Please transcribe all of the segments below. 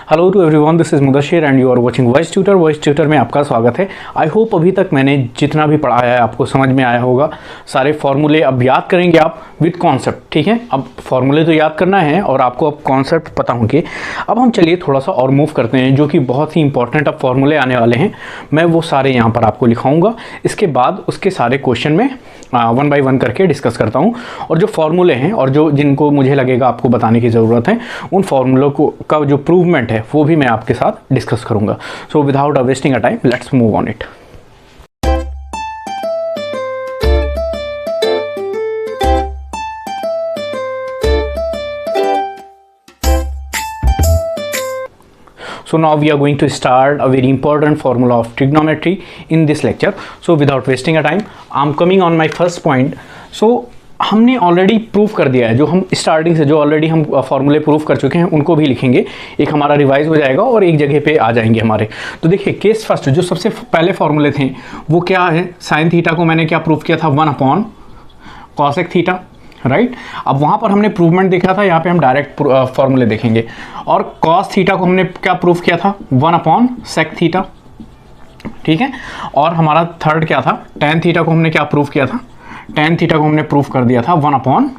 Hello to everyone, this is Mudassir and you are watching Voice Tutor. Voice Tutor में आपका स्वागत है। I hope अभी तक मैंने जितना भी पढ़ाया है आपको समझ में आया होगा। सारे फॉर्मूले अब याद करेंगे आप विद कॉन्सेप्ट, ठीक है। अब फॉर्मूले तो याद करना है और आपको अब कॉन्सेप्ट पता होंगे। अब हम चलिए थोड़ा सा और मूव करते हैं, जो कि बहुत ही इंपॉर्टेंट अब फॉर्मूले आने वाले हैं। मैं वो सारे यहाँ पर आपको लिखाऊंगा, इसके बाद उसके सारे क्वेश्चन में वन बाय वन करके डिस्कस करता हूँ। और जो फॉर्मूले हैं और जो जिनको मुझे लगेगा आपको बताने की ज़रूरत है, उन फॉर्मूलों को का जो प्रूवमेंट है वो भी मैं आपके साथ डिस्कस करूँगा। So without wasting a time, let's move on it. So now we are going to start a very important formula of trigonometry in this lecture. So without wasting a time, I'm coming on my first point. So हमने already proof कर दिया है, जो हम starting से जो already हम फॉर्मूले प्रूफ कर चुके हैं उनको भी लिखेंगे। एक हमारा रिवाइज हो जाएगा और एक जगह पे आ जाएंगे हमारे। तो देखिए केस फर्स्ट जो सबसे पहले फॉर्मूले थे वो क्या है। साइन थीटा को मैंने क्या प्रूफ किया था, 1 कॉसेक थीटा, राइट। अब वहाँ पर हमने प्रूवमेंट देखा था, यहाँ पे हम डायरेक्ट फॉर्मूले देखेंगे। और कॉस थीटा को हमने क्या प्रूफ किया था, 1 सेक थीटा, ठीक है। और हमारा थर्ड क्या था, टेन थीटा को हमने क्या प्रूफ किया था, टेन थीटा को हमने प्रूफ कर दिया था 1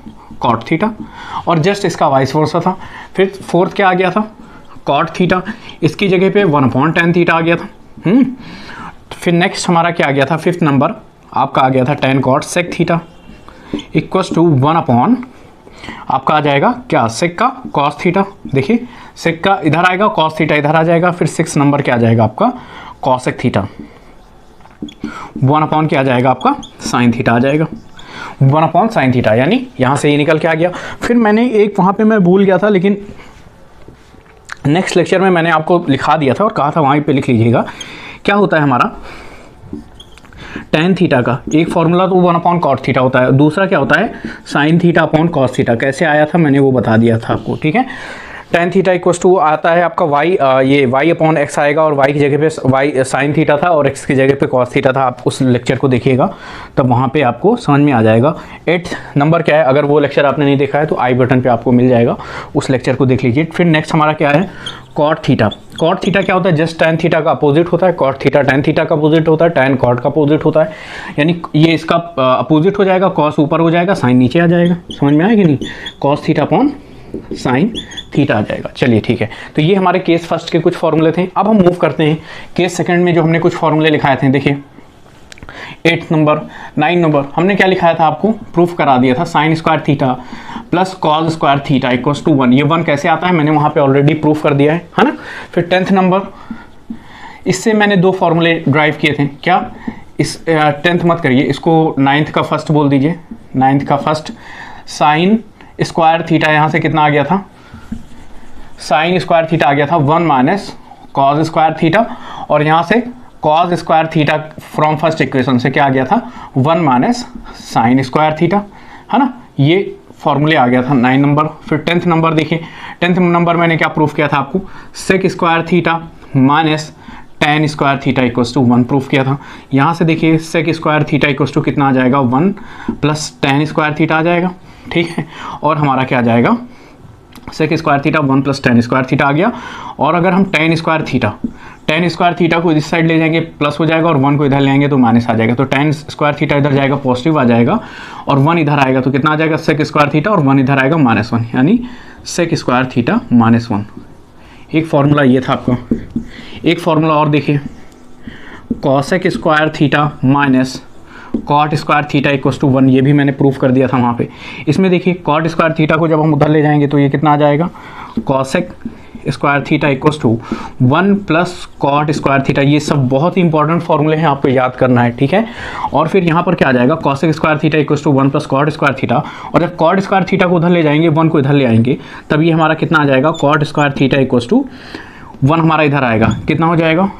कॉट थीटा। और जस्ट इसका वाइस वर्सा था। फिर फोर्थ क्या आ गया था, कॉट थीटा, इसकी जगह पे 1/tan थीटा आ गया था। फिर नेक्स्ट हमारा क्या आ गया था, फिफ्थ नंबर आपका आ गया था tan cot sec theta equals to 1 आपका आ जाएगा क्या, सेक का कॉस थीटा। देखिए सेक का इधर आएगा, कॉस थीटा इधर आ जाएगा। फिर 6 नंबर क्या आ जाएगा आपका, कॉसेक थीटा। 1 क्या आ जाएगा आपका, साइन थीटा आ जाएगा। 1 साइन थीटा, यानी यहाँ से ये निकल के आ गया। फिर मैंने एक वहाँ पे मैं भूल गया था, लेकिन नेक्स्ट लेक्चर में मैंने आपको लिखा दिया था और कहा था वहीं पे लिख लीजिएगा। क्या होता है हमारा टेन थीटा का एक फॉर्मूला तो 1 कॉट थीटा होता है, दूसरा क्या होता है sine theta upon cos theta. कैसे आया था मैंने वो बता दिया था आपको, ठीक है। टेन थीटा इक्वल्स टू आता है आपका वाई, ये वाई अपॉन एक्स आएगा और वाई की जगह पे वाई साइन थीटा था और एक्स की जगह पे कॉस थीटा था। आप उस लेक्चर को देखिएगा तब वहाँ पे आपको समझ में आ जाएगा। 8 नंबर क्या है, अगर वो लेक्चर आपने नहीं देखा है तो आई बटन पे आपको मिल जाएगा, उस लेक्चर को देख लीजिए। फिर नेक्स्ट हमारा क्या है, कॉट थीटा। कॉट थीटा क्या होता है, जस्ट टेन थीटा का अपोजिट होता है। कॉट थीटा टेन थीटा का अपोजिट होता है, टेन कॉट का अपोजिट होता है, यानी ये इसका अपोजिट हो जाएगा। कॉस ऊपर हो जाएगा, साइन नीचे आ जाएगा। समझ में आएगा नहीं, cos theta upon sine theta आ जाएगा। चलिए ठीक है, तो ये हमारे केस फर्स्ट के कुछ फॉर्मूले थे। अब हम मूव करते हैं केस सेकंड में, जो हमने कुछ फॉर्मूले लिखाए थे। देखिए 8 नंबर 9 नंबर हमने क्या लिखाया था, आपको प्रूफ करा दिया था। Sine square theta plus cos square theta equals to 1। ये 1 कैसे आता है मैंने वहाँ पे ऑलरेडी प्रूफ कर दिया है ना। फिर 10th नंबर, इससे मैंने 2 फॉर्मूले ड्राइव किए थे। क्या, इस 10th मत करिए, इसको 9th का फर्स्ट बोल दीजिए। 9th का फर्स्ट साइन स्क्वायर थीटा, यहाँ से कितना आ गया था, साइन स्क्वायर थीटा आ गया था 1 कॉस स्क्वायर थीटा। और यहाँ से cos square theta from first equation से क्या आ गया था, 1 साइन स्क्वायर थीटा, है ना। ये फॉर्मूले आ गया था 9 नंबर। फिर 10th नंबर देखिए, 10th नंबर मैंने क्या प्रूफ किया था आपको, sec square theta minus tan square theta equals to 1 proof किया था। यहाँ से देखिए sec square theta equals to कितना आ जाएगा, 1 प्लस टेन स्क्वायर थीटा आ जाएगा, ठीक है। और हमारा क्या आ जाएगा, sec square theta 1 plus tan square theta आ गया। और अगर हम टेन स्क्वायर थीटा को इस साइड ले जाएंगे प्लस हो जाएगा, और 1 को इधर ले आएंगे तो माइनस आ जाएगा। तो टेन स्क्वायर थीटा इधर जाएगा पॉजिटिव आ जाएगा, और 1 इधर आएगा तो कितना आ जाएगा, सेक स्क्वायर थीटा, और 1 इधर आएगा -1, यानी सेक स्क्वायर थीटा -1। एक फॉर्मूला ये था आपका। एक फॉर्मूला और देखिए, cosec square theta minus cot square theta equals to 1। ये भी मैंने प्रूफ कर दिया था वहाँ पे। इसमें देखिए कॉट स्क्वायर थीटा को जब हम उधर ले जाएंगे तो ये कितना आ जाएगा, cosec square theta equals to 1 plus cot square theta. ये सब बहुत ही इंपॉर्टेंट फॉर्मूले हैं, आपको याद करना है, ठीक है। और फिर यहाँ पर क्या आ जाएगा, cosec square theta equals to 1 plus cot square theta. और जब कॉट स्क्वायर थीटा को उधर ले जाएंगे, 1 को इधर ले आएंगे, तब ये हमारा कितना आ जाएगा, cot square theta equals to 1 हमारा इधर आएगा, कितना हो जाएगा,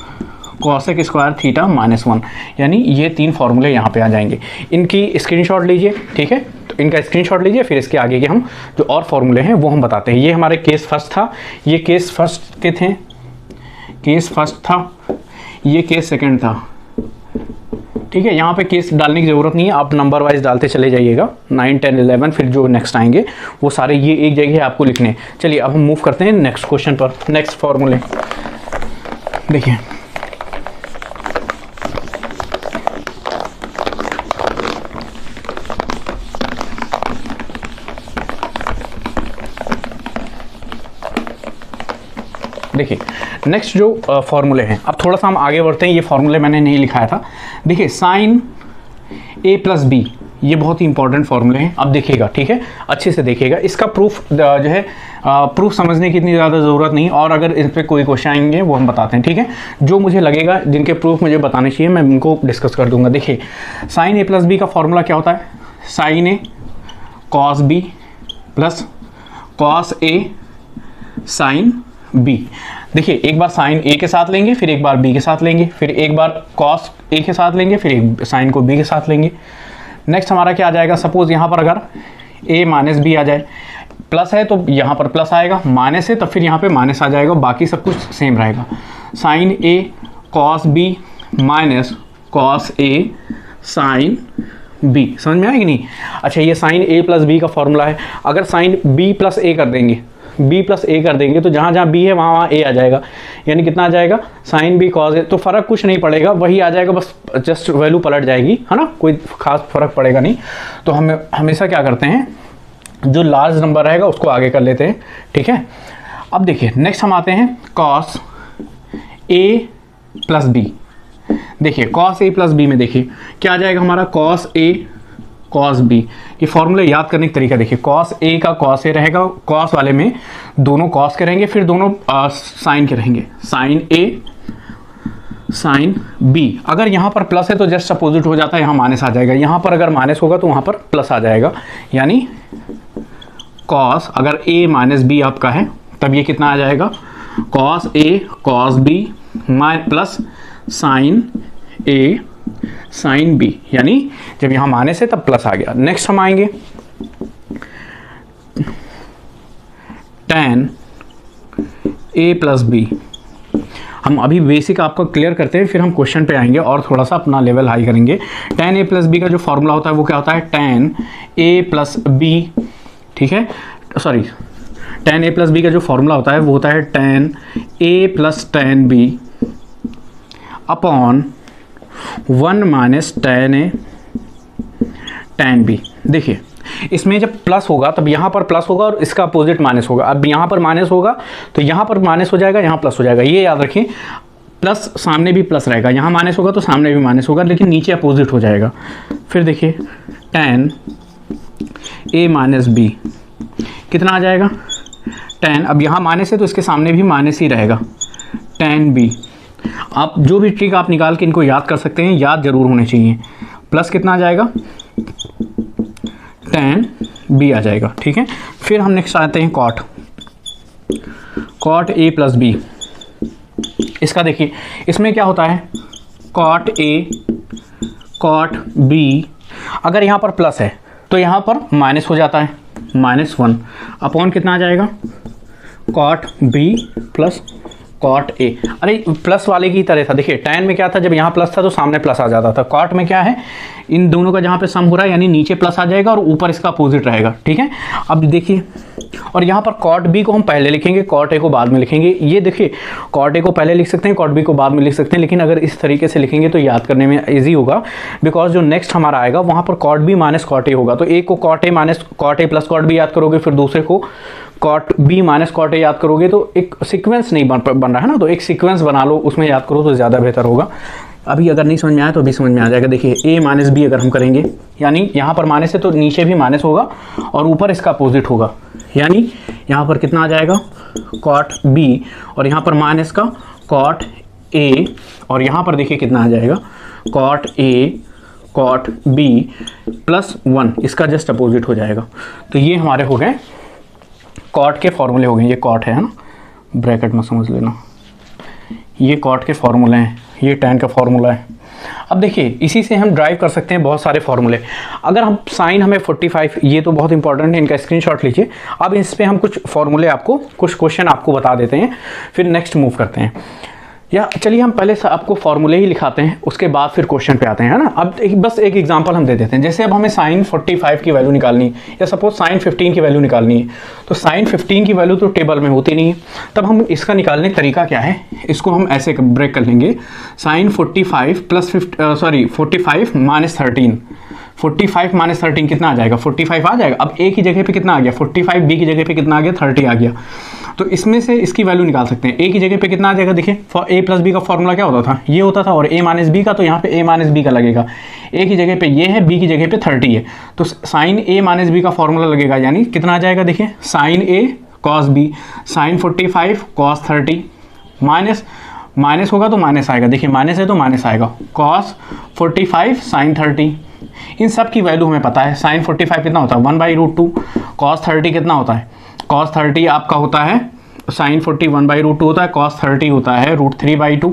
कॉसेक स्क्वायर थीटा -1। यानी ये 3 फॉर्मूले यहाँ पे आ जाएंगे। इनकी स्क्रीनशॉट लीजिए, ठीक है। तो इनका स्क्रीनशॉट लीजिए, फिर इसके आगे के हम जो और फॉर्मूले हैं वो हम बताते हैं। ये हमारे केस फर्स्ट था, ये केस फर्स्ट के थे, केस फर्स्ट था, ये केस सेकंड था, ठीक है, यहाँ पे केस डालने की ज़रूरत नहीं है, आप नंबर वाइज डालते चले जाइएगा 9, 10, 11, फिर जो नेक्स्ट आएंगे वो सारे ये एक जगह आपको लिखने हैं। चलिए अब हम मूव करते हैं नेक्स्ट क्वेश्चन पर, नेक्स्ट फॉर्मूले। देखिए देखिए नेक्स्ट जो फॉर्मूले हैं, अब थोड़ा सा हम आगे बढ़ते हैं, ये फॉर्मूले मैंने नहीं लिखाया था। देखिए साइन ए प्लस बी, ये बहुत ही इंपॉर्टेंट फॉर्मूले हैं, अब देखिएगा, ठीक है, अच्छे से देखिएगा। इसका प्रूफ जो है प्रूफ समझने की इतनी ज़्यादा ज़रूरत नहीं, और अगर इस पर कोई क्वेश्चन आएंगे वो हम बताते हैं, ठीक है। जो मुझे लगेगा जिनके प्रूफ मुझे बताने चाहिए मैं उनको डिस्कस कर दूंगा। देखिए साइन ए प्लस बी का फॉर्मूला क्या होता है, sign A cos B plus cos A sine B. देखिए एक बार साइन ए के साथ लेंगे, फिर एक बार बी के साथ लेंगे, फिर एक बार कॉस ए के साथ लेंगे, फिर एक साइन को बी के साथ लेंगे। नेक्स्ट हमारा क्या आ जाएगा, सपोज यहाँ पर अगर a माइनस बी आ जाए, प्लस है तो यहाँ पर प्लस आएगा, माइनस है तो फिर यहाँ पे माइनस आ जाएगा, बाकी सब कुछ सेम रहेगा। Sign A cos B minus cos A sine B, समझ में आएगी नहीं। अच्छा ये साइन ए प्लस बी का फॉर्मूला है, अगर साइन बी प्लस ए कर देंगे, b प्लस ए कर देंगे तो जहाँ जहाँ b है वहाँ वहाँ a आ जाएगा, यानी कितना आ जाएगा साइन बी कॉस ए, तो फ़र्क कुछ नहीं पड़ेगा, वही आ जाएगा, बस जस्ट वैल्यू पलट जाएगी, है ना, कोई खास फ़र्क पड़ेगा नहीं। तो हम हमेशा क्या करते हैं, जो लार्ज नंबर रहेगा उसको आगे कर लेते हैं, ठीक है। अब देखिए नेक्स्ट हम आते हैं कॉस ए प्लस बी। देखिए कॉस ए प्लस बी में देखिए क्या आ जाएगा हमारा, कॉस ए कॉस बी। ये फॉर्मूले याद करने का तरीका देखिए, कॉस ए का कॉस ए रहेगा, कॉस वाले में दोनों कॉस के रहेंगे, फिर दोनों साइन के रहेंगे, साइन ए साइन बी। अगर यहाँ पर प्लस है तो जस्ट अपोजिट हो जाता है, यहाँ माइनस आ जाएगा, यहाँ पर अगर माइनस होगा तो वहाँ पर प्लस आ जाएगा, यानी कॉस अगर ए माइनस बी आपका है तब ये कितना आ जाएगा, cos A cos B plus sign A sine B, यानी जब यहाँ माइनस है तब प्लस आ गया। नेक्स्ट हम आएंगे tan a प्लस बी। हम अभी बेसिक आपको क्लियर करते हैं, फिर हम क्वेश्चन पे आएंगे और थोड़ा सा अपना लेवल हाई करेंगे। tan a प्लस बी का जो फॉर्मूला होता है वो क्या होता है, tan a प्लस बी, ठीक है, sorry tan a plus B का जो फॉर्मूला होता है वो होता है tan a plus tan b upon 1 minus tan a tan b। देखिए इसमें जब प्लस होगा तब यहाँ पर प्लस होगा और इसका अपोजिट माइनस होगा। अब यहाँ पर माइनस होगा तो यहाँ पर माइनस हो जाएगा, यहाँ प्लस हो जाएगा, ये याद रखें। प्लस सामने भी प्लस रहेगा, यहाँ माइनस होगा तो सामने भी माइनस होगा, लेकिन नीचे अपोजिट हो जाएगा। फिर देखिए tan a माइनस बी कितना आ जाएगा, tan, अब यहाँ माइनस है तो इसके सामने भी माइनस ही रहेगा, tan b। आप जो भी ट्रिक आप निकाल के इनको याद कर सकते हैं, याद जरूर होने चाहिए। प्लस कितना आ जाएगा, tan b आ जाएगा, ठीक है। फिर हम नेक्स्ट आते हैं cot a प्लस बी। इसका देखिए इसमें क्या होता है, cot a cot b, अगर यहाँ पर प्लस है तो यहाँ पर माइनस हो जाता है, -1 अपॉन कितना आ जाएगा, cot b plus cot a। अरे प्लस वाले की तरह था, देखिए tan में क्या था, जब यहाँ प्लस था तो सामने प्लस आ जाता था। cot में क्या है, इन दोनों का जहाँ पे सम हो रहा है यानी नीचे प्लस आ जाएगा और ऊपर इसका अपोजिट रहेगा, ठीक है। अब देखिए, और यहाँ पर cot b को हम पहले लिखेंगे, cot a को बाद में लिखेंगे। ये देखिए cot a को पहले लिख सकते हैं, cot b को बाद में लिख सकते हैं, लेकिन अगर इस तरीके से लिखेंगे तो याद करने में ईजी होगा, बिकॉज जो नेक्स्ट हमारा आएगा वहाँ पर cot b minus cot a होगा। तो एक को cot a minus cot a plus cot b याद करोगे, फिर दूसरे को cot b minus cot a याद करोगे, तो एक सीक्वेंस नहीं बन रहा है ना, तो एक सीक्वेंस बना लो, उसमें याद करो तो ज़्यादा बेहतर होगा। अभी अगर नहीं समझ में आया तो अभी समझ में आ जाएगा। देखिए a माइनस बी अगर हम करेंगे, यानी यहाँ पर माइनस है तो नीचे भी माइनस होगा और ऊपर इसका अपोजिट होगा, यानी यहाँ पर कितना आ जाएगा, cot b, और यहाँ पर माइनस का cot a, और यहाँ पर देखिए कितना आ जाएगा, cot a cot b plus 1, इसका जस्ट अपोजिट हो जाएगा। तो ये हमारे हो गए cot के फॉर्मूले हो गए। ये cot है ना, ब्रैकेट में समझ लेना, ये cot के फॉर्मूले हैं, ये tan का फॉर्मूला है। अब देखिए इसी से हम ड्राइव कर सकते हैं बहुत सारे फॉर्मूले। अगर हम साइन हमें 45, ये तो बहुत इंपॉर्टेंट है, इनका स्क्रीनशॉट लीजिए। अब इस पे हम कुछ फॉर्मूले आपको, कुछ क्वेश्चन आपको बता देते हैं, फिर नेक्स्ट मूव करते हैं। या चलिए हम पहले से आपको फॉर्मूले ही लिखाते हैं, उसके बाद फिर क्वेश्चन पे आते हैं, है ना। अब बस एक एग्जांपल हम दे देते हैं। जैसे अब हमें साइन 45 की वैल्यू निकालनी है या सपोज साइन 15 की वैल्यू निकालनी है, तो साइन 15 की वैल्यू तो टेबल में होती नहीं है, तब हम इसका निकालने का तरीका क्या है, इसको हम ऐसे ब्रेक कर लेंगे। साइन 45 प्लस 45 माइनस 13, 45 माइनस 13 कितना आ जाएगा, 45 आ जाएगा। अब ए की जगह पे कितना आ गया 45, बी की जगह पे कितना आ गया 30 आ गया। तो इसमें से इसकी वैल्यू निकाल सकते हैं। ए की जगह पे कितना आ जाएगा, देखिए ए प्लस बी का फॉर्मूला क्या होता था, ये होता था, और ए माइनस बी का, तो यहाँ पे ए माइनस बी का लगेगा। ए की जगह पे ये है, बी की जगह पे 30 है, तो साइन ए माइनस बी का फॉर्मूला लगेगा, यानी कितना आ जाएगा, देखिए sine A cos B, sine 45 cos 30 minus होगा तो माइनस आएगा, देखिए माइनस है तो माइनस आएगा, कॉस 45 साइन 30। इन सब की वैल्यू हमें पता है। साइन 45 कितना होता है 1/√2, कॉस 30 कितना होता है, कॉस 30 आपका होता है, साइन 40 1/√2 होता है, कॉस 30 होता है √3/2,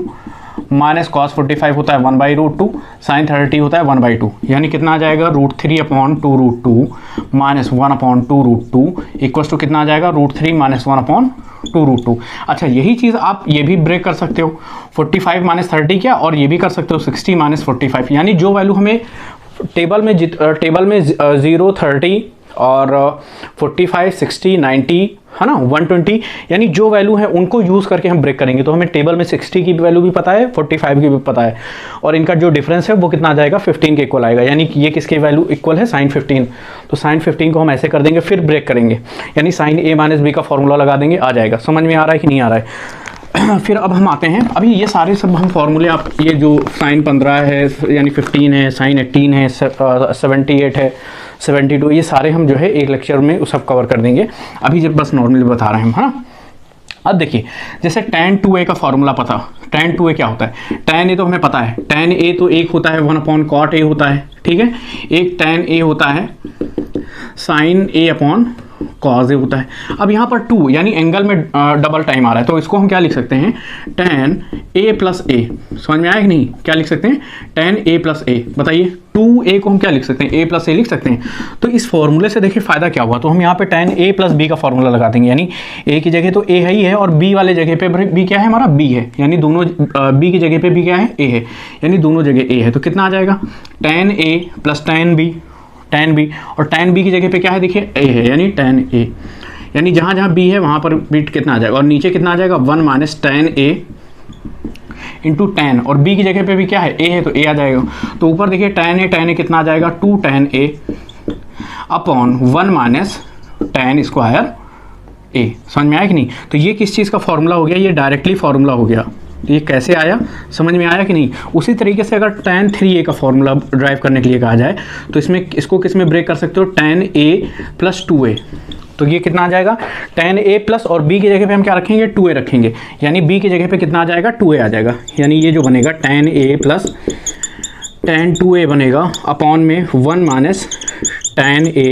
माइनस कॉस 45 होता है 1/√2, साइन 30 होता है 1/2, यानी कितना आ जाएगा √3/2√2 माइनस 1/2√2 इक्वल्स टू कितना आ जाएगा √3 माइनस 1/2√2। अच्छा, यही चीज़ आप ये भी ब्रेक कर सकते हो, 45 माइनस 30 क्या, और ये भी कर सकते हो 60 माइनस 45, यानी जो वैल्यू हमें टेबल में 0, 30 और 45, 60, 90, है ना, 120, यानी जो वैल्यू है उनको यूज़ करके हम ब्रेक करेंगे। तो हमें टेबल में 60 की वैल्यू भी पता है, 45 की भी पता है, और इनका जो डिफरेंस है वो कितना आ जाएगा 15 के इक्वल आएगा, यानी कि ये किसके वैल्यू इक्वल है साइन 15। तो साइन 15 को हम ऐसे कर देंगे, फिर ब्रेक करेंगे, यानी साइन ए माइनस बी का फॉर्मूला लगा देंगे, आ जाएगा। समझ में आ रहा है कि नहीं आ रहा है। फिर अब हम आते हैं, अभी ये सारे सब हम फॉर्मूले, आप ये जो साइन 15 है यानी 15 है, साइन 18 है, 78 है, 72, ये सारे हम जो है एक लेक्चर में सब कवर कर देंगे। अभी जब बस नॉर्मली बता रहे हैं हम, हाँ। अब देखिए, जैसे tan 2a का फॉर्मूला पता, tan 2a क्या होता है, tan a तो हमें पता है, tan a तो एक होता है 1/cot a होता है, ठीक है, एक tan a होता है sin a/cos a होता है। अब यहाँ पर 2 यानी एंगल में डबल टाइम आ रहा है, तो इसको हम क्या लिख सकते हैं, tan a प्लस a, समझ में आया कि नहीं, क्या लिख सकते हैं, tan a प्लस a, बताइए 2a को हम क्या लिख सकते हैं, a प्लस a लिख सकते हैं। तो इस फॉर्मूले से देखिए फ़ायदा क्या हुआ, तो हम यहाँ पे tan a प्लस b का फॉर्मूला लगा देंगे, यानी a की जगह तो a है ही है, और b वाले जगह पे b क्या है हमारा, b है, यानी दोनों b की जगह पे b क्या है, a है, यानी दोनों जगह a है, तो कितना आ जाएगा tan a plus tan b, और tan b की जगह पे क्या है, देखिए a है, यानी tan a, यानी जहाँ जहाँ b है वहाँ पर b कितना आ जाएगा, और नीचे कितना आ जाएगा 1 minus tan a into tan, और b की जगह पे भी क्या है, a है, तो a आ जाएगा। तो ऊपर देखिए tan a कितना आ जाएगा 2 tan a upon 1 minus tan square a। समझ में आया कि नहीं। तो ये किस चीज़ का फॉर्मूला हो गया, ये डायरेक्टली फॉर्मूला हो गया। तो ये कैसे आया, समझ में आया कि नहीं। उसी तरीके से अगर tan 3a का फॉर्मूला ड्राइव करने के लिए कहा जाए, तो इसमें इसको किस में ब्रेक कर सकते हो, tan a प्लस 2a, तो ये कितना आ जाएगा tan a प्लस, और b की जगह पे हम क्या रखेंगे 2a रखेंगे, यानी b की जगह पे कितना आ जाएगा 2a आ जाएगा, यानी ये जो बनेगा tan a plus tan 2a बनेगा अपॉन में 1 minus tan a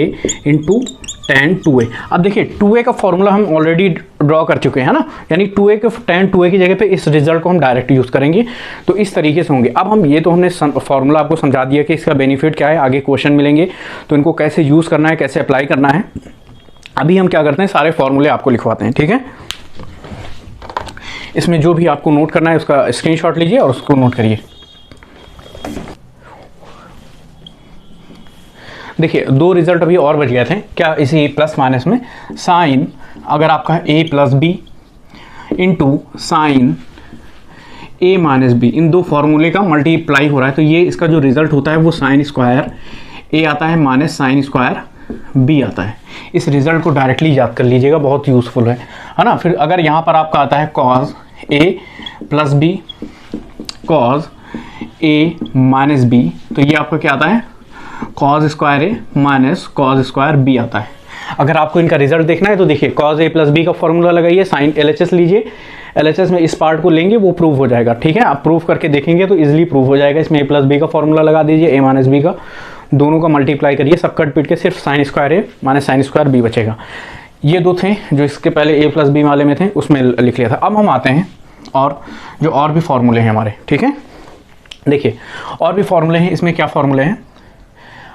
into tan 2a। अब देखिए 2a का फॉर्मूला हम ऑलरेडी ड्रॉ कर चुके हैं ना, यानी 2a के tan 2a की जगह पे इस रिजल्ट को हम डायरेक्ट यूज़ करेंगे, तो इस तरीके से होंगे। अब हम ये तो हमने फॉर्मूला आपको समझा दिया कि इसका बेनिफिट क्या है, आगे क्वेश्चन मिलेंगे तो इनको कैसे यूज़ करना है, कैसे अप्लाई करना है। अभी हम क्या करते हैं, सारे फॉर्मूले आपको लिखवाते हैं, ठीक है। इसमें जो भी आपको नोट करना है उसका स्क्रीनशॉट लीजिए और उसको नोट करिए। देखिए 2 रिजल्ट अभी और बच गए थे क्या, इसी प्लस माइनस में, साइन अगर आपका a plus B into sine a minus B, इन 2 फॉर्मूले का मल्टीप्लाई हो रहा है, तो ये इसका जो रिजल्ट होता है वो साइन स्क्वायर a आता है माइनस साइन स्क्वायर b आता है। इस रिजल्ट को डायरेक्टली याद कर लीजिएगा, बहुत यूज़फुल है ना। फिर अगर यहाँ पर आपका आता है cos a plus B cos a minus B, तो ये आपका क्या आता है cos square A minus cos square B आता है। अगर आपको इनका रिजल्ट देखना है तो देखिए कॉस ए प्लस बी का फॉर्मूला लगाइए, साइन LHS लीजिए, LHS में इस पार्ट को लेंगे वो प्रूव हो जाएगा, ठीक है। आप प्रूव करके देखेंगे तो इजीली प्रूव हो जाएगा। इसमें ए प्लस बी का फॉर्मूला लगा दीजिए, ए माइनस बी का, दोनों का मल्टीप्लाई करिए, सब कट पीट के सिर्फ sign square A minus sine square B बचेगा। ये 2 थे जो इसके पहले ए प्लस बी वाले में थे, उसमें लिख लिया था। अब हम आते हैं और जो और भी फॉर्मूले हैं हमारे, ठीक है। देखिए और भी फॉर्मूले हैं, इसमें क्या फॉर्मूले हैं,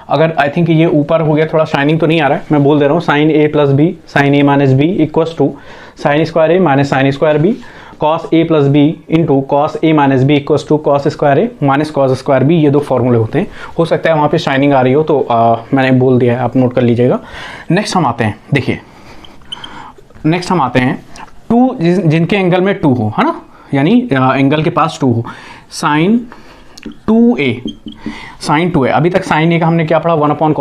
अगर आई थिंक ये ऊपर हो गया, थोड़ा शाइनिंग तो नहीं आ रहा है, मैं बोल दे रहा हूँ, sine a plus B sine a minus B equals to sine square A minus sine square B cos A plus B into cos A minus B equals to cos square A minus cos square B, ये दो फॉर्मूले होते हैं। हो सकता है वहाँ पे शाइनिंग आ रही हो तो मैंने बोल दिया है, आप नोट कर लीजिएगा। नेक्स्ट हम आते हैं, देखिए नेक्स्ट हम आते हैं टू जिनके एंगल में 2 हो, है ना, यानी एंगल के पास 2 हो, साइन 2a, साइन 2a। अभी तक साइन ए का हमने क्या पढ़ा, 1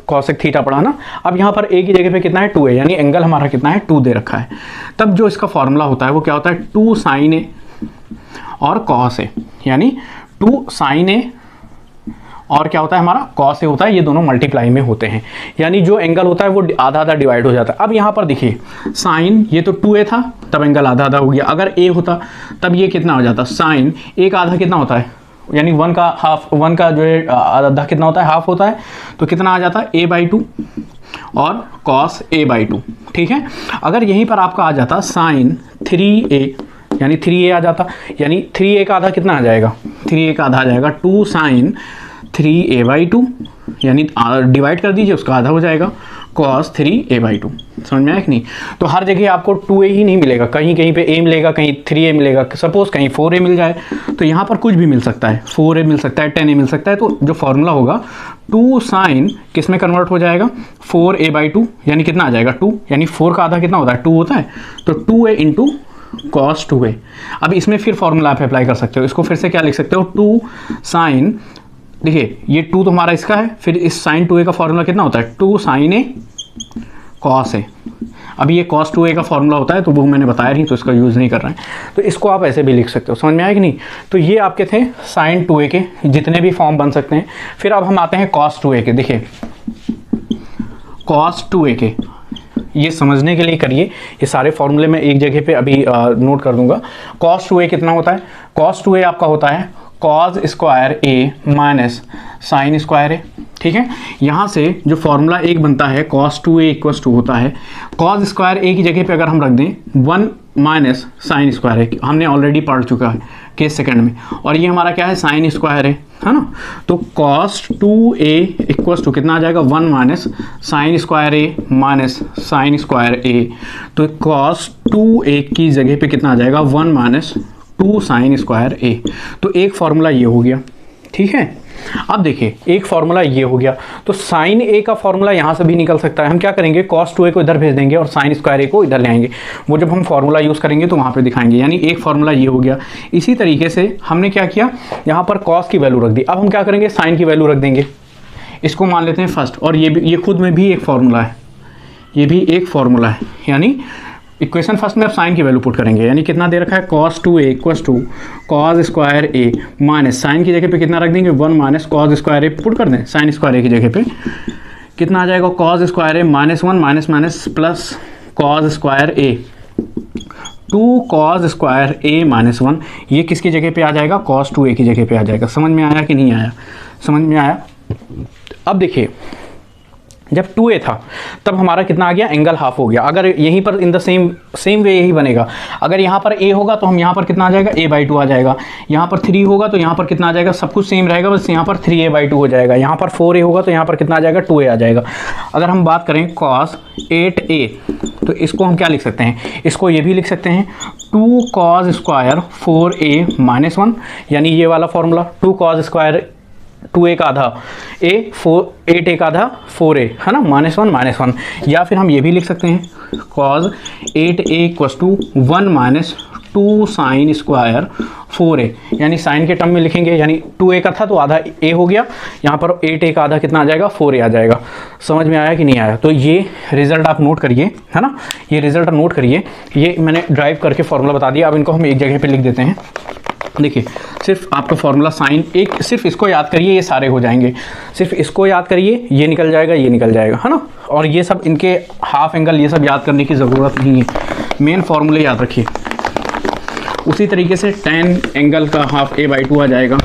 कॉसेक थीटा पढ़ा ना। अब यहाँ पर a की जगह पे कितना है 2a, यानी एंगल हमारा कितना है 2 दे रखा है। तब जो इसका फॉर्मूला होता है वो क्या होता है 2 साइन ए और कॉस ए, यानी 2 साइन ए और क्या होता है हमारा कॉस ए होता है, ये दोनों मल्टीप्लाई में होते हैं, यानी जो एंगल होता है वो आधा आधा डिवाइड हो जाता है। अब यहाँ पर देखिए साइन, ये तो 2a था तब एंगल आधा आधा हो गया, अगर a होता तब ये कितना हो जाता, साइन a का आधा कितना होता है, यानी 1 का हाफ, 1 का जो है आधा कितना होता है, हाफ होता है, तो कितना आ जाता है a/2 और कॉस a/2, ठीक है। अगर यहीं पर आपका आ जाता साइन 3a, यानी 3a आ जाता, यानी 3a का आधा कितना आ जाएगा, 3a का आधा आ जाएगा 2 साइन 3a/2, यानी डिवाइड कर दीजिए उसका आधा हो जाएगा cos 3a/2। समझ में आया कि नहीं। तो हर जगह आपको 2a ही नहीं मिलेगा, कहीं कहीं पे a मिलेगा, कहीं 3a मिलेगा, सपोज कहीं 4a मिल जाए तो यहाँ पर कुछ भी मिल सकता है, 4a मिल सकता है, 10a मिल सकता है। तो जो फॉर्मूला होगा 2 साइन किस में कन्वर्ट हो जाएगा 4a/2, यानी कितना आ जाएगा 2, यानी 4 का आधा कितना होता है 2 होता है, तो 2a इंटू कॉस 2a। अब इसमें फिर फॉर्मूला आप अप्लाई कर सकते हो, इसको फिर से क्या लिख सकते हो 2 साइन, देखिए ये 2 तो हमारा इसका है, फिर इस साइन 2a का फॉर्मूला कितना होता है 2 साइन ए कॉस ए। अभी ये कॉस 2a का फॉर्मूला होता है तो वो मैंने बताया नहीं, तो इसका यूज़ नहीं कर रहे हैं, तो इसको आप ऐसे भी लिख सकते हो। समझ में आया कि नहीं। तो ये आपके थे साइन 2a के जितने भी फॉर्म बन सकते हैं। फिर अब हम आते हैं कॉस 2a के। देखिए कॉस 2a के ये समझने के लिए करिए, ये सारे फॉर्मूले मैं एक जगह पे अभी नोट कर दूंगा। कॉस 2a कितना होता है, कॉस 2a आपका होता है cos square A minus sine square ए, ठीक है। यहाँ से जो फॉर्मूला एक बनता है कॉस 2a इक्वल्स टू होता है कॉस स्क्वायर ए की जगह पे अगर हम रख दें 1 माइनस साइन स्क्वायर ए, हमने ऑलरेडी पढ़ चुका है केस सेकंड में, और ये हमारा क्या है साइन स्क्वायर है ना। तो कॉस 2a इक्वल्स टू कितना आ जाएगा 1 minus sine square A minus sine square ए। तो कॉस 2a की जगह पे कितना आ जाएगा 1 माइनस 2 साइन स्क्वायर ए। तो एक फॉर्मूला ये हो गया, ठीक है। अब देखिए एक फॉर्मूला ये हो गया, तो साइन ए का फॉर्मूला यहाँ से भी निकल सकता है। हम क्या करेंगे कॉस 2a को इधर भेज देंगे और साइन स्क्वायर ए को इधर ले आएंगे, वो जब हम फॉर्मूला यूज़ करेंगे तो वहाँ पे दिखाएंगे, यानी एक फॉर्मूला ये हो गया। इसी तरीके से हमने क्या किया, यहाँ पर कॉस की वैल्यू रख दी, अब हम क्या करेंगे साइन की वैल्यू रख देंगे, इसको मान लेते हैं फर्स्ट, और ये खुद में भी एक फॉर्मूला है, ये भी एक फॉर्मूला है, यानी इक्वेशन फर्स्ट में आप साइन की वैल्यू पुट करेंगे, यानी कितना दे रखा है cos 2a equals to cos square A minus sine की जगह पे कितना रख देंगे 1 minus cos square A put कर दें, साइन स्क्वायर ए की जगह पे कितना आ जाएगा cos square A minus 1 minus minus plus cos square A 2 cos square A minus 1, ये किसकी जगह पे आ जाएगा cos 2a की जगह पे आ जाएगा। समझ में आया कि नहीं आया, समझ में आया। अब देखिए जब 2a था तब हमारा कितना आ गया एंगल हाफ हो गया। अगर यहीं पर इन द सेम वे यही बनेगा, अगर यहाँ पर a होगा तो हम यहाँ पर कितना आ जाएगा a/2 आ जाएगा, यहाँ पर 3 होगा तो यहाँ पर कितना आ जाएगा, सब कुछ सेम रहेगा, बस यहाँ पर 3a/2 हो जाएगा, यहाँ पर 4a होगा तो यहाँ पर कितना आ जाएगा 2a आ जाएगा। अगर हम बात करें cos 8a तो इसको हम क्या लिख सकते हैं, इसको ये भी लिख सकते हैं 2 cos स्क्वायर 4a माइनस 1, यानी ये वाला फॉर्मूला 2 cos स्क्वायर 2a का आधा a 8a का आधा 4a है ना, -1 या फिर हम ये भी लिख सकते हैं cos 8a equals to 1 minus 2 sine square 4a, यानी साइन के टर्म में लिखेंगे, यानी 2a का था तो आधा a हो गया, यहाँ पर 8a का आधा कितना आ जाएगा 4a आ जाएगा। समझ में आया कि नहीं आया। तो ये रिजल्ट आप नोट करिए, है ना, ये रिजल्ट नोट करिए, ये मैंने ड्राइव करके फॉर्मूला बता दिया। अब इनको हम एक जगह पर लिख देते हैं। देखिए सिर्फ आपका फॉर्मूला साइन एक, सिर्फ इसको याद करिए, ये सारे हो जाएंगे, सिर्फ इसको याद करिए, ये निकल जाएगा, ये निकल जाएगा, है ना। और ये सब इनके हाफ एंगल ये सब याद करने की ज़रूरत नहीं है, मेन फॉर्मूले याद रखिए। उसी तरीके से tan एंगल का हाफ a/2 आ जाएगा।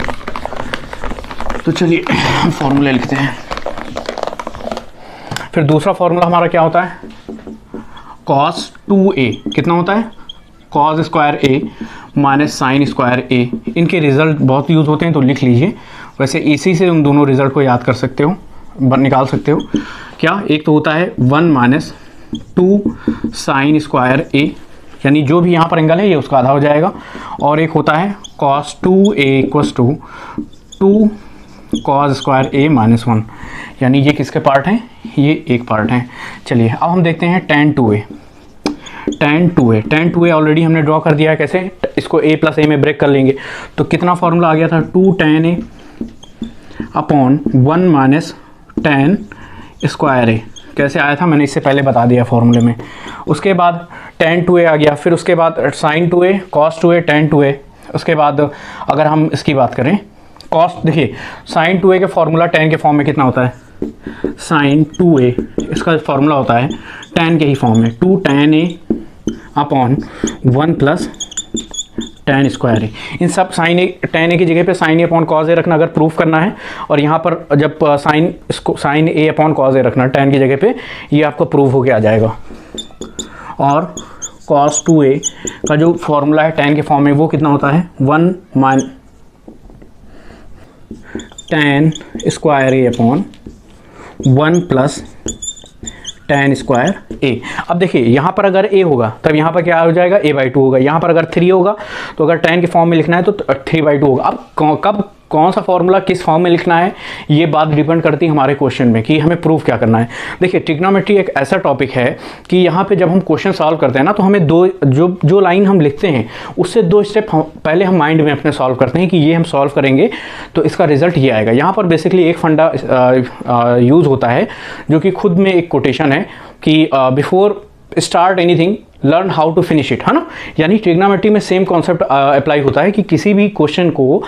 तो चलिए हम फॉर्मूले लिखते हैं। फिर दूसरा फॉर्मूला हमारा क्या होता है cos 2a कितना होता है cos square a minus sine square A. इनके रिजल्ट बहुत यूज़ होते हैं तो लिख लीजिए, वैसे इसी से उन दोनों रिजल्ट को याद कर सकते हो, निकाल सकते हो। क्या, एक तो होता है 1 माइनस 2 साइन स्क्वायर ए, यानी जो भी यहाँ पर एंगल है ये उसका आधा हो जाएगा। और एक होता है cos 2a equals to 2 cos square a minus 1, यानी ये किसके पार्ट हैं, ये एक पार्ट हैं। चलिए अब हम देखते हैं tan 2a। tan 2a already हमने ड्रॉ कर दिया है, कैसे, इसको a प्लस a में ब्रेक कर लेंगे तो कितना फॉर्मूला आ गया था, 2 tan a upon 1 minus tan square a। कैसे आया था मैंने इससे पहले बता दिया फॉर्मूले में। उसके बाद tan 2a आ गया, फिर उसके बाद sin 2a cos 2a tan 2a। उसके बाद अगर हम इसकी बात करें cos, देखिए sin 2a के फॉर्मूला tan के फॉर्म में कितना होता है, sin 2a इसका फॉर्मूला होता है tan के ही फॉर्म में 2 tan a upon 1 plus tan square A. इन सब sin a tan a की जगह पे sin a upon cos a रखना अगर प्रूफ करना है, और यहाँ पर जब sin a upon cos a रखना tan की जगह पे, ये आपको प्रूफ होके आ जाएगा। और cos 2a का जो फॉर्मूला है tan के फॉर्म में वो कितना होता है 1 मान tan square a upon 1 plus tan square a। अब देखिए यहाँ पर अगर a होगा तब यहाँ पर क्या हो जाएगा, a/2 होगा। यहाँ पर अगर 3 होगा तो अगर tan के फॉर्म में लिखना है तो 3/2 होगा। अब कब कौन सा फॉर्मूला किस फॉर्म में लिखना है, ये बात डिपेंड करती है हमारे क्वेश्चन में कि हमें प्रूफ क्या करना है। देखिए ट्रिग्नोमेट्री एक ऐसा टॉपिक है कि यहाँ पे जब हम क्वेश्चन सॉल्व करते हैं ना, तो हमें जो लाइन हम लिखते हैं उससे 2 स्टेप पहले हम माइंड में अपने सॉल्व करते हैं कि ये हम सॉल्व करेंगे तो इसका रिजल्ट ये आएगा। यहाँ पर बेसिकली एक फंडा यूज़ होता है जो कि खुद में एक कोटेशन है कि before start anything learn how to finish it, है ना। यानी ट्रिग्नोमेट्री में सेम कॉन्सेप्ट अप्लाई होता है कि किसी भी क्वेश्चन को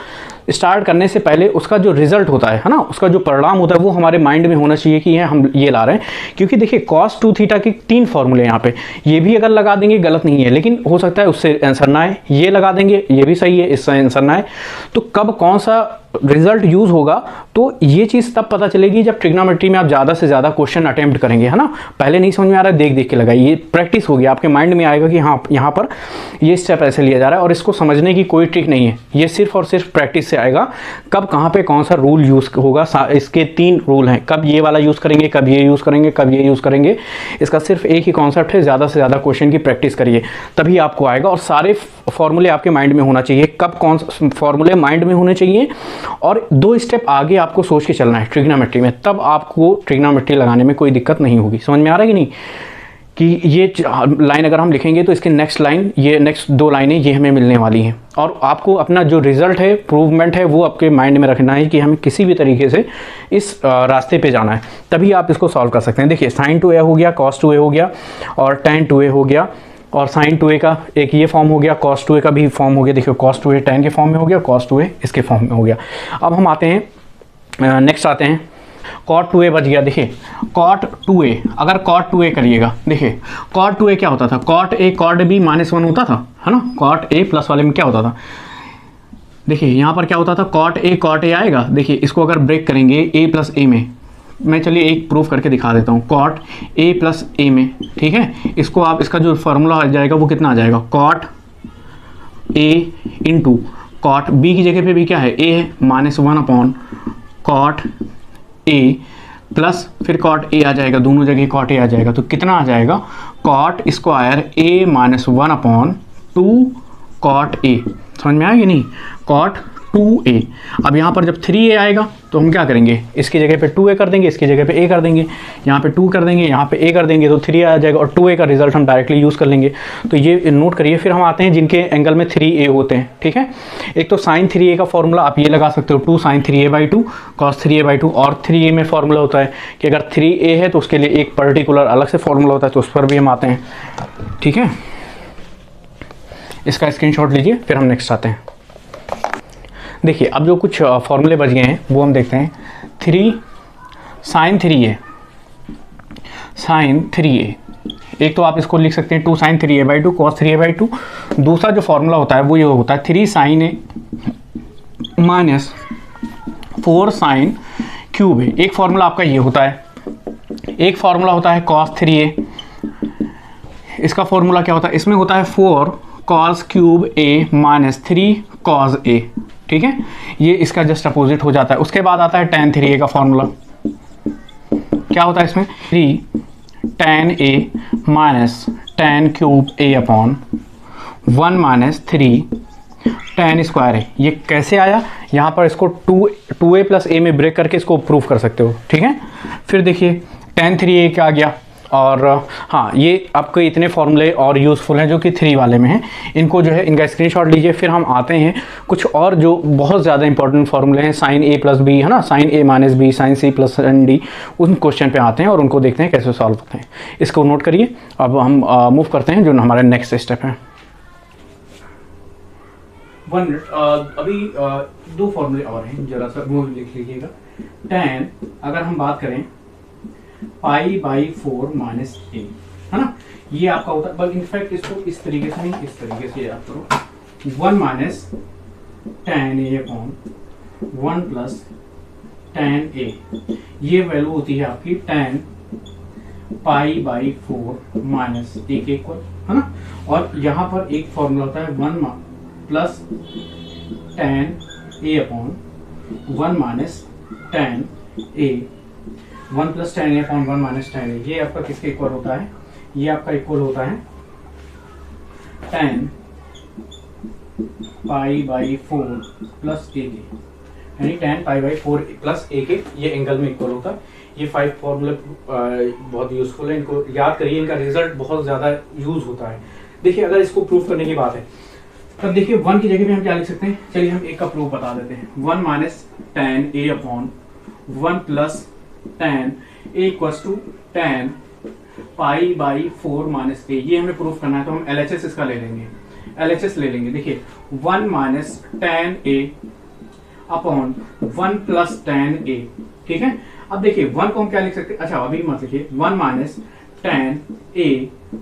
स्टार्ट करने से पहले उसका जो रिजल्ट होता है ना, उसका जो परिणाम होता है वो हमारे माइंड में होना चाहिए कि ये हम ये ला रहे हैं। क्योंकि देखिए cos 2 थीटा के 3 फॉर्मूले यहाँ पे, ये भी अगर लगा देंगे गलत नहीं है, लेकिन हो सकता है उससे आंसर ना आए, ये लगा देंगे ये भी सही है, इससे आंसर ना आए। तो कब कौन सा रिजल्ट यूज़ होगा तो ये चीज़ तब पता चलेगी जब ट्रिग्नोमेट्री में आप ज़्यादा से ज़्यादा क्वेश्चन अटेम्प्ट करेंगे, है ना। पहले नहीं समझ में आ रहा है, देख देख के लगाइए, ये प्रैक्टिस होगी, आपके माइंड में आएगा कि हाँ यहाँ पर ये स्टेप ऐसे लिया जा रहा है। और इसको समझने की कोई ट्रिक नहीं है, ये सिर्फ और सिर्फ प्रैक्टिस से आएगा। कब कहाँ पे कौन सा रूल यूज़ होगा, इसके 3 रूल हैं, कब ये वाला यूज़ करेंगे, कब ये यूज़ करेंगे, कब ये यूज़ करेंगे। इसका सिर्फ एक ही कॉन्सेप्ट है, ज़्यादा से ज़्यादा क्वेश्चन की प्रैक्टिस करिए तभी आपको आएगा। और सारे फॉर्मूले आपके माइंड में होना चाहिए, कब कौन सा फॉर्मूले माइंड में होने चाहिए, और 2 स्टेप आगे आपको सोच के चलना है ट्रिग्नोमेट्री में, तब आपको ट्रिग्नोमेट्री लगाने में कोई दिक्कत नहीं होगी। समझ में आ रहा है कि नहीं, कि ये लाइन अगर हम लिखेंगे तो इसके नेक्स्ट लाइन, ये नेक्स्ट 2 लाइनें ये हमें मिलने वाली हैं। और आपको अपना जो रिजल्ट है, प्रूवमेंट है, वो आपके माइंड में रखना है कि हमें किसी भी तरीके से इस रास्ते पे जाना है, तभी आप इसको सॉल्व कर सकते हैं। देखिए sin 2a हो गया, cos 2a हो गया, और tan 2a हो गया, और sin 2a का एक ये फॉर्म हो गया, cos 2a का भी फॉर्म हो गया। देखिए cos 2a tan के फॉर्म में हो गया, cos 2a इसके फॉर्म में हो गया। अब हम आते हैं नेक्स्ट आते हैं cot 2a बच गया। देखिए cot 2a, अगर cot 2a करिएगा, देखिए cot 2a क्या होता था, cot a cot b -1 होता था, है ना। cot a प्लस वाले में क्या होता था, देखिए यहाँ पर क्या होता था, cot a आएगा। देखिए इसको अगर ब्रेक करेंगे a प्लस a में, मैं चलिए एक प्रूफ करके दिखा देता हूँ, cot a प्लस a में, ठीक है। इसको आप, इसका जो फार्मूला आ जाएगा वो कितना आ जाएगा, cot a into cot b की जगह पे भी क्या है, a है, -1 अपॉन cot a प्लस फिर cot a आ जाएगा, दोनों जगह cot a आ जाएगा, तो कितना आ जाएगा, cot square a -1 upon 2 cot a। समझ में आया कि नहीं, cot 2a। अब यहाँ पर जब 3a आएगा तो हम क्या करेंगे, इसकी जगह पे 2a कर देंगे, इसकी जगह पे a कर देंगे, यहाँ पे 2 कर देंगे, यहाँ पे a कर देंगे, तो 3a आ जाएगा, और 2a का रिजल्ट हम डायरेक्टली यूज़ कर लेंगे। तो ये नोट करिए। फिर हम आते हैं जिनके एंगल में 3a होते हैं, ठीक है। एक तो sin 3a का फॉर्मूला आप ये लगा सकते हो, 2 sin 3a/2 cos 3a/2, और 3a में फॉर्मूला होता है कि अगर 3a है तो उसके लिए एक पर्टिकुलर अलग से फॉर्मूला होता है, तो उस पर भी हम आते हैं, ठीक है। इसका स्क्रीनशॉट लीजिए, फिर हम नेक्स्ट आते हैं। देखिए अब जो कुछ फॉर्मूले बच गए हैं वो हम देखते हैं। 3 sin 3a, sin 3a, एक तो आप इसको लिख सकते हैं 2 sin 3a/2 cos 3a/2। दूसरा जो फॉर्मूला होता है वो ये होता है 3 sin a minus 4 sin cube a। एक फॉर्मूला आपका ये होता है, एक फॉर्मूला होता है cos 3a। इसका फॉर्मूला क्या होता है, इसमें होता है 4 cos cube a minus 3 cos a, ठीक है। ये इसका जस्ट अपोजिट हो जाता है। उसके बाद आता है tan 3a का फॉर्मूला, क्या होता है इसमें, 3 tan a minus tan cube a upon 1 minus 3 tan square है। ये कैसे आया, यहाँ पर इसको 2a प्लस a में ब्रेक करके इसको प्रूफ कर सकते हो, ठीक है। फिर देखिए tan 3a क्या आ गया, और हाँ ये आपके इतने फॉर्मूले और यूज़फुल हैं जो कि 3 वाले में हैं, इनको जो है इनका स्क्रीनशॉट लीजिए। फिर हम आते हैं कुछ और जो बहुत ज़्यादा इंपॉर्टेंट फॉर्मूले हैं, साइन a प्लस बी है ना, sine a minus B, sine c plus N D, उन क्वेश्चन पे आते हैं और उनको देखते हैं कैसे सॉल्व होते हैं। इसको नोट करिए। अब हम मूव करते हैं जो हमारे नेक्स्ट स्टेप है। 1 मिनट, अभी 2 फॉर्मूले और हैं, जरा सा वो लिख लीजिएगा। tan अगर हम बात करें पाई बाई 4 माइनस a है ना, ये आपका होता है, बल्कि इनफैक्ट इसको इस तरीके से नहीं, इस तरीके से याद करो, 1 minus tan a upon 1 plus tan a, ये वैल्यू होती है आपकी tan pi by 4 minus a के इक्वल है ना। और यहाँ पर एक फॉर्मूला होता है 1 plus tan a upon 1 minus tan a, 1 plus tan a upon 1 minus tan a, ये आपका किसके इक्वल होता है, ये आपका इक्वल होता है tan pi by 4 plus a के, यानी tan pi by 4 plus a के, ये एंगल में इक्वल होता है। ये 5 फॉर्मूले बहुत यूजफुल है, इनको याद करिए, इनका रिजल्ट बहुत ज़्यादा यूज होता है। देखिए अगर इसको प्रूफ करने की बात है तब देखिए 1 की जगह पे हम क्या लिख सकते हैं, चलिए हम एक का प्रूफ बता देते हैं। 1 minus tan a upon 1 plus tan a equals to tan pi by 4 minus a, ये हमें प्रूफ करना है तो हम LHS इसका ले लेंगे, LHS ले लेंगे। देखिए 1 minus tan a upon 1 plus tan a, ठीक है। अब देखिए 1 को हम क्या लिख सकते हैं, अच्छा अभी मत लिखिए, 1 minus tan a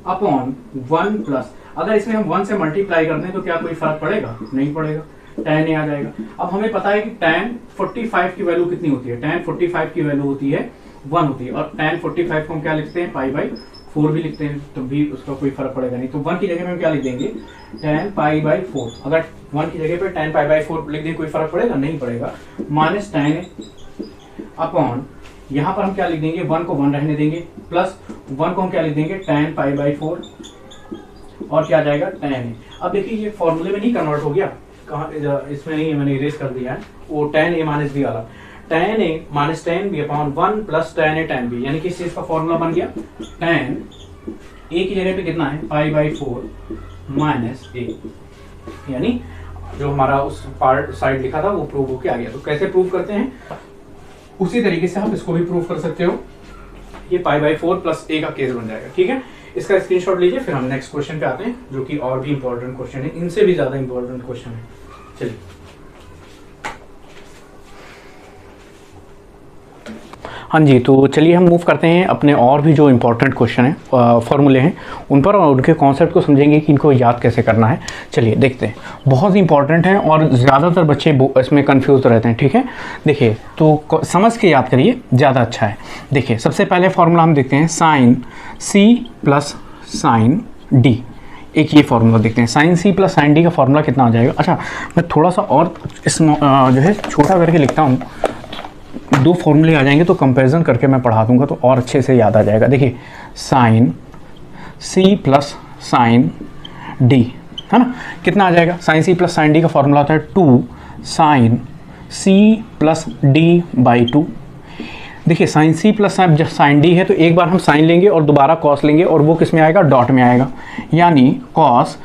upon 1 plus, अगर इसमें हम 1 से मल्टीप्लाई करते हैं तो क्या कोई फर्क पड़ेगा, नहीं पड़ेगा, tan a आ जाएगा। अब हमें पता है कि tan 45 की वैल्यू कितनी होती है, tan 45 की वैल्यू होती है 1 होती है, और tan 45 को हम क्या लिखते हैं, पाई बाई 4 भी लिखते हैं, तो भी उसका कोई फर्क पड़ेगा नहीं। तो 1 की जगह में हम क्या लिख देंगे, tan पाई बाई 4, अगर 1 की जगह पे tan पाई बाई 4 लिख दें कोई फर्क पड़ेगा, नहीं पड़ेगा, माइनस tan अपॉन, यहाँ पर हम क्या लिख देंगे, 1 को 1 रहने देंगे, प्लस 1 को हम क्या लिख देंगे, tan पाई बाई 4, और क्या आ जाएगा tan a। अब देखिए ये फॉर्मूले में नहीं कन्वर्ट हो गया, कहाँ इसमें नहीं है, मैंने इरेज कर दिया है, वो tan a माइनस बी वाला, tan a minus tan b upon 1 plus tan a tan b, यानी कि इस चीज का फॉर्मूला बन गया, tan a की जगह पे कितना है, पाई बाई 4 माइनस a, यानी जो हमारा उस पार्ट साइड लिखा था वो प्रूव होके आ गया। तो कैसे प्रूव करते हैं, उसी तरीके से आप इसको भी प्रूव कर सकते हो, ये पाई बाई 4 प्लस a का केस बन जाएगा, ठीक है। इसका स्क्रीनशॉट लीजिए, फिर हम नेक्स्ट क्वेश्चन पे आते हैं जो कि और भी इंपॉर्टेंट क्वेश्चन है, इनसे भी ज्यादा इंपॉर्टेंट क्वेश्चन है। चलिए हाँ जी, तो चलिए हम मूव करते हैं अपने और भी जो इम्पोर्टेंट क्वेश्चन है, फॉर्मूले हैं उन पर, और उनके कॉन्सेप्ट को समझेंगे कि इनको याद कैसे करना है। चलिए देखते हैं, बहुत इंपॉर्टेंट है और ज़्यादातर बच्चे इसमें कंफ्यूज रहते हैं, ठीक है। देखिए तो समझ के याद करिए, ज़्यादा अच्छा है। देखिए सबसे पहले फॉर्मूला हम देखते हैं, sine C plus sine D, एक ये फॉर्मूला देखते हैं, sine C plus sine D का फॉर्मूला कितना आ जाएगा। अच्छा मैं थोड़ा सा और इस जो है छोटा करके लिखता हूँ, 2 फॉर्मूले आ जाएंगे तो कंपैरिजन करके मैं पढ़ा दूंगा तो और अच्छे से याद आ जाएगा। देखिए sine C plus sine D है ना, कितना आ जाएगा, sine C plus sine D का फॉर्मूला होता है 2 sine C plus D by 2। देखिए साइन सी प्लस जब साइन डी है तो एक बार हम साइन लेंगे और दोबारा कॉस लेंगे, और वो किस में आएगा, डॉट में आएगा, यानी कॉस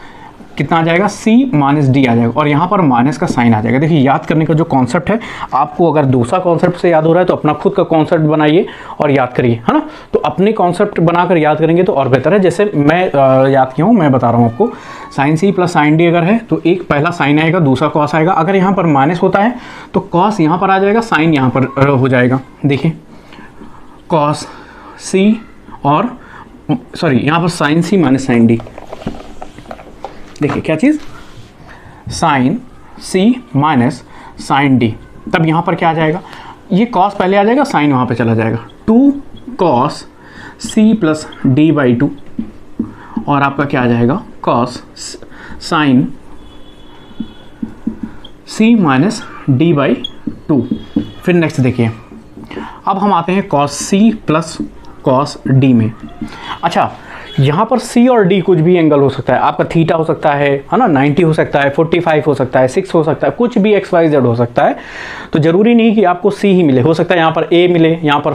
कितना आ जाएगा, c माइनस डी आ जाएगा, और यहाँ पर माइनस का साइन आ जाएगा। देखिए याद करने का जो कॉन्सेप्ट है, आपको अगर दूसरा कॉन्सेप्ट से याद हो रहा है तो अपना खुद का कॉन्सेप्ट बनाइए और याद करिए, है ना। तो अपने कॉन्सेप्ट बनाकर याद करेंगे तो और बेहतर है। जैसे मैं याद किया हूँ, मैं बता रहा हूँ आपको, sine C plus sine D अगर है तो एक पहला साइन आएगा, दूसरा कॉस आएगा। अगर यहाँ पर माइनस होता है तो कॉस यहाँ पर आ जाएगा, साइन यहाँ पर हो जाएगा। देखिए कॉस सी और सॉरी यहाँ पर sign C minus sign D, देखिए क्या चीज़, sign C minus sign D, तब यहाँ पर क्या आ जाएगा, ये कॉस पहले आ जाएगा, साइन वहाँ पे चला जाएगा, 2 cos C plus D by 2, और आपका क्या आ जाएगा, cos sine C minus D by 2। फिर नेक्स्ट देखिए, अब हम आते हैं cos C plus cos D में। अच्छा, यहाँ पर सी और डी कुछ भी एंगल हो सकता है, आपका थीटा हो सकता है ना, 90 हो सकता है, 45 हो सकता है, 6 हो सकता है, कुछ भी एक्स वाई जेड हो सकता है। तो ज़रूरी नहीं कि आपको सी ही मिले, हो सकता है यहाँ पर ए मिले, यहाँ पर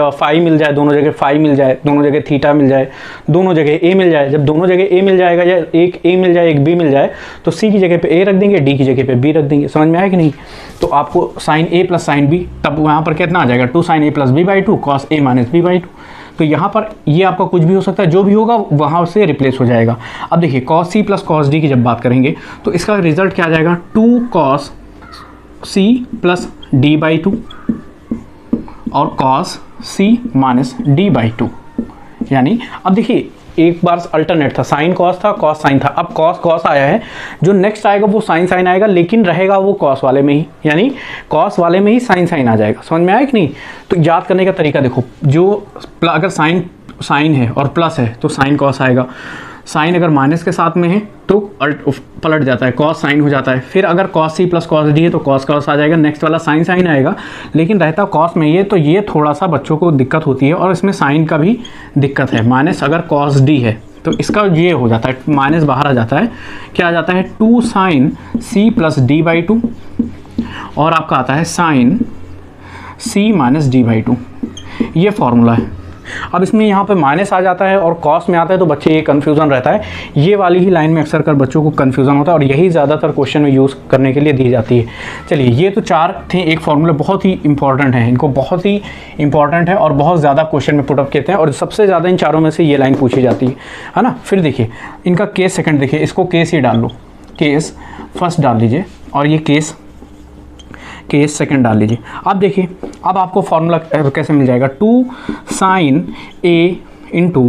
फाई मिल जाए, दोनों जगह फाई मिल जाए, दोनों जगह थीटा मिल जाए, दोनों जगह ए मिल जाए। जब दोनों जगह ए मिल जाएगा या एक ए मिल जाए एक बी मिल जाए तो सी की जगह पे ए रख देंगे, डी की जगह पे बी रख देंगे। समझ में आया कि नहीं? तो आपको sine A plus sine B, तब वहाँ पर कितना आ जाएगा, 2 sin a plus B by 2 cos A minus B by 2। तो यहाँ पर ये आपका कुछ भी हो सकता है, जो भी होगा वहाँ से रिप्लेस हो जाएगा। अब देखिए cos C plus cos D की जब बात करेंगे तो इसका रिजल्ट क्या आ जाएगा, 2 cos C plus D by 2 और cos C minus D by 2। यानी अब देखिए एक बार अल्टरनेट था, साइन कॉस था, कॉस साइन था, अब कॉस कॉस आया है, जो नेक्स्ट आएगा वो साइन साइन आएगा, लेकिन रहेगा वो कॉस वाले में ही, यानी कॉस वाले में ही साइन साइन आ जाएगा। समझ में आया कि नहीं? तो याद करने का तरीका देखो, जो अगर साइन साइन है और प्लस है तो साइन कॉस आएगा, साइन अगर माइनस के साथ में है तो पलट जाता है, कॉस साइन हो जाता है। फिर अगर cos C plus cos D है तो कॉस कॉस आ जाएगा, नेक्स्ट वाला साइन साइन आएगा, लेकिन रहता कॉस में ये, तो ये थोड़ा सा बच्चों को दिक्कत होती है और इसमें साइन का भी दिक्कत है। माइनस अगर कॉस डी है तो इसका ये हो जाता है, माइनस बाहर आ जाता है, क्या आ जाता है 2 sin C plus D by 2 और आपका आता है sine C minus D by 2। ये फॉर्मूला है। अब इसमें यहाँ पे माइनस आ जाता है और कॉस में आता है तो बच्चे ये कन्फ्यूज़न रहता है, ये वाली ही लाइन में अक्सर कर बच्चों को कन्फ्यूज़न होता है और यही ज़्यादातर क्वेश्चन में यूज़ करने के लिए दी जाती है। चलिए ये तो 4 थे, एक फॉर्मूला बहुत ही इंपॉर्टेंट है, इनको बहुत ही इंपॉर्टेंट है और बहुत ज़्यादा क्वेश्चन में पुटअप कहते हैं और सबसे ज़्यादा इन चारों में से ये लाइन पूछी जाती है ना। फिर देखिए इनका केस सेकेंड, देखिए इसको केस ही डाल लो, केस फर्स्ट डाल लीजिए और ये केस सेकंड डाल लीजिए। अब देखिए अब आपको फॉर्मूला कैसे मिल जाएगा, 2 sin a into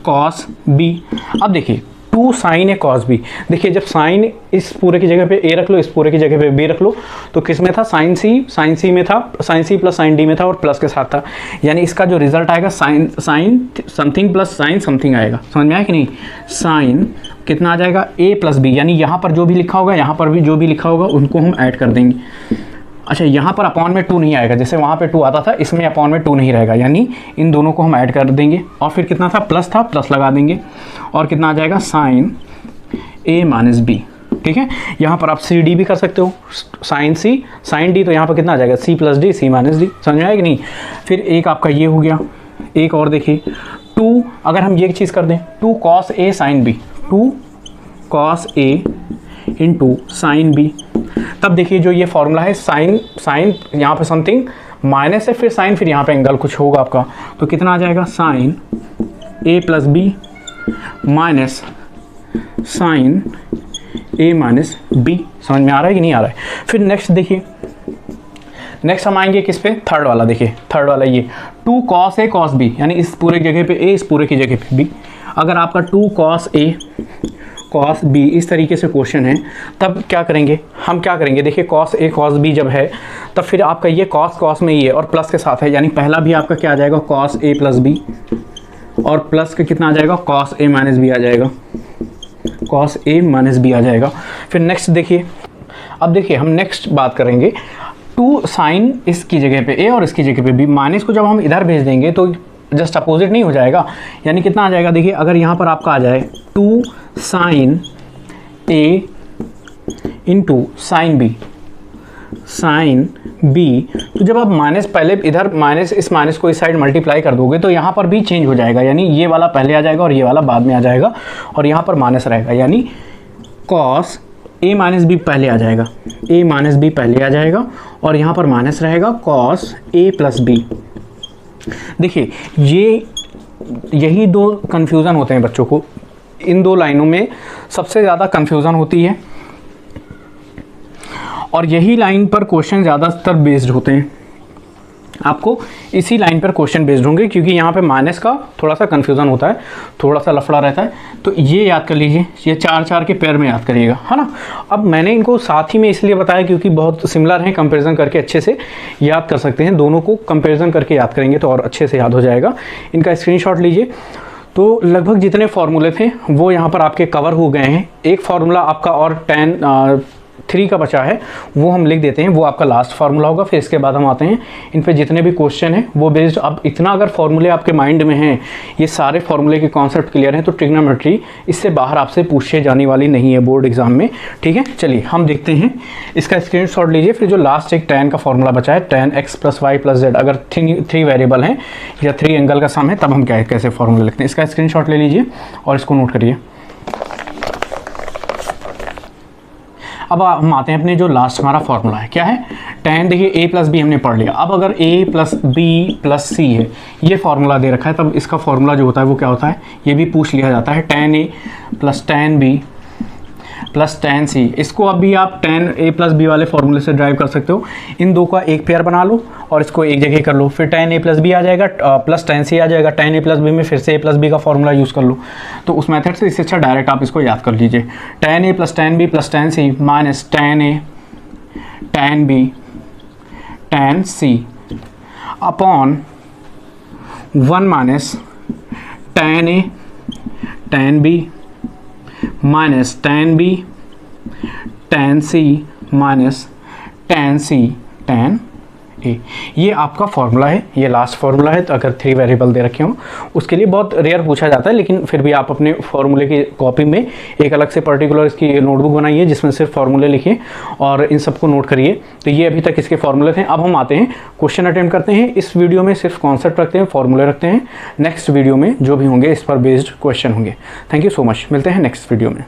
cos B. अब देखिए 2 sin a cos b, देखिए जब साइन इस पूरे की जगह पे a रख लो, इस पूरे की जगह पे b रख लो, तो किस में था, साइन सी में था, sine C plus sine D में था और प्लस के साथ था, यानी इसका जो रिजल्ट आएगा sine something plus sine something आएगा। समझ में आया कि नहीं? साइन कितना आ जाएगा a प्लस बी, यानी यहाँ पर जो भी लिखा होगा यहाँ पर भी जो भी लिखा होगा उनको हम ऐड कर देंगे। अच्छा यहाँ पर अपॉन में 2 नहीं आएगा, जैसे वहाँ पे 2 आता था, इसमें अपॉन में 2 नहीं रहेगा, यानी इन दोनों को हम ऐड कर देंगे और फिर कितना था, प्लस लगा देंगे और कितना आ जाएगा साइन a माइनस बी। ठीक है, यहाँ पर आप सी डी भी कर सकते हो, साइन सी साइन डी, तो यहाँ पर कितना आ जाएगा C plus D C minus D. समझ में आया कि नहीं? फिर एक आपका ये हो गया, एक और देखिए 2, अगर हम ये चीज़ कर दें 2 कॉस ए साइन बी, 2 कॉस ए इंटू साइन बी, तब देखिए जो ये फॉर्मूला है साइन यहाँ पे समथिंग माइनस है, फिर साइन, फिर यहाँ पे एंगल कुछ होगा आपका, तो कितना आ जाएगा sign A plus B minus sign A minus B. समझ में आ रहा है कि नहीं आ रहा है? फिर नेक्स्ट देखिए, नेक्स्ट हम आएंगे किस पे, थर्ड वाला। देखिए थर्ड वाला ये 2 cos a cos b, यानी इस पूरे जगह पे a, इस पूरे की जगह पे b। अगर आपका 2 cos a cos b इस तरीके से क्वेश्चन है, तब क्या करेंगे, हम क्या करेंगे, देखिए cos a cos b जब है तब फिर आपका ये cos में ही है और प्लस के साथ है, यानी पहला भी आपका क्या आ जाएगा cos a प्लस b और प्लस का कितना आ जाएगा cos a माइनस b आ जाएगा, cos a माइनस b आ जाएगा। फिर नेक्स्ट देखिए, अब देखिए हम नेक्स्ट बात करेंगे 2 sin इसकी जगह पे a और इसकी जगह पे b, माइनस को जब हम इधर भेज देंगे तो जस्ट अपोजिट नहीं हो जाएगा, यानी कितना आ जाएगा, देखिए अगर यहाँ पर आपका आ जाए 2 sin a into sine B, तो जब आप माइनस पहले इधर माइनस इस माइनस को इस साइड मल्टीप्लाई कर दोगे तो यहाँ पर भी चेंज हो जाएगा, यानी ये वाला पहले आ जाएगा और ये वाला बाद में आ जाएगा और यहाँ पर माइनस रहेगा, यानी कॉस a माइनस बी पहले आ जाएगा, a माइनस बी पहले आ जाएगा और यहाँ पर माइनस रहेगा कॉस a प्लस बी। देखिए यही 2 कन्फ्यूज़न होते हैं बच्चों को, इन 2 लाइनों में सबसे ज़्यादा कन्फ्यूज़न होती है और यही लाइन पर क्वेश्चन ज़्यादातर बेस्ड होते हैं। आपको इसी लाइन पर क्वेश्चन बेस्ड होंगे क्योंकि यहाँ पे माइनस का थोड़ा सा कन्फ्यूज़न होता है, थोड़ा सा लफड़ा रहता है, तो ये याद कर लीजिए, ये 4 के पेयर में याद करिएगा, है ना। अब मैंने इनको साथ ही में इसलिए बताया क्योंकि बहुत सिमिलर हैं, कंपैरिजन करके अच्छे से याद कर सकते हैं, दोनों को कंपैरिजन करके याद करेंगे तो और अच्छे से याद हो जाएगा। इनका स्क्रीनशॉट लीजिए। तो लगभग जितने फार्मूले थे वो यहाँ पर आपके कवर हो गए हैं। एक फार्मूला आपका और 3 का बचा है वो हम लिख देते हैं, वो आपका लास्ट फार्मूला होगा। फिर इसके बाद हम आते हैं इन पे जितने भी क्वेश्चन हैं वो बेस्ड, अब इतना अगर फॉर्मूले आपके माइंड में हैं, ये सारे फॉर्मूले के कॉन्सेप्ट क्लियर हैं, तो ट्रिग्नोमेट्री इससे बाहर आपसे पूछे जाने वाली नहीं है बोर्ड एग्जाम में, ठीक है। चलिए हम देखते हैं, इसका स्क्रीनशॉट लीजिए। फिर जो लास्ट एक tan का फॉर्मूला बचा है, tan x + y + z, अगर 3 वेरिएबल हैं या 3 एंगल का सम है तब हम क्या कैसे फॉर्मूला लिखते हैं, इसका स्क्रीनशॉट ले लीजिए और इसको नोट करिए। अब हम आते हैं अपने जो लास्ट हमारा फॉर्मूला है, क्या है, tan, देखिए a + b हमने पढ़ लिया। अब अगर a + b + c है, ये फॉर्मूला दे रखा है, तब इसका फॉर्मूला जो होता है वो क्या होता है, ये भी पूछ लिया जाता है, tan a + tan b + tan c। इसको अभी आप tan a + b वाले फॉर्मूले से ड्राइव कर सकते हो। इन दो का एक पेयर बना लो और इसको एक जगह कर लो, फिर tan a + b आ जाएगा प्लस tan c आ जाएगा। tan a + b में फिर से a + b का फॉर्मूला यूज़ कर लो। तो उस मेथड से इससे अच्छा डायरेक्ट आप इसको याद कर लीजिए, tan a + tan b + tan c minus tan a tan b tan c upon 1 minus tan a tan b minus tan b tan c minus tan c tan a। ये आपका फॉर्मूला है, ये last formula है। तो अगर 3 variable दे रखे हों उसके लिए बहुत रेयर पूछा जाता है, लेकिन फिर भी आप अपने फॉर्मूले की कॉपी में एक अलग से पर्टिकुलर इसकी नोटबुक बनाइए जिसमें सिर्फ फॉर्मूले लिखिए और इन सबको नोट करिए। तो ये अभी तक इसके फॉर्मूले थे। अब हम आते हैं क्वेश्चन अटेम्प्ट करते हैं। इस वीडियो में सिर्फ कॉन्सेप्ट रखते हैं, फॉर्मूले रखते हैं। नेक्स्ट वीडियो में जो भी होंगे इस पर बेस्ड क्वेश्चन होंगे। थैंक यू सो मच, मिलते हैं नेक्स्ट वीडियो में।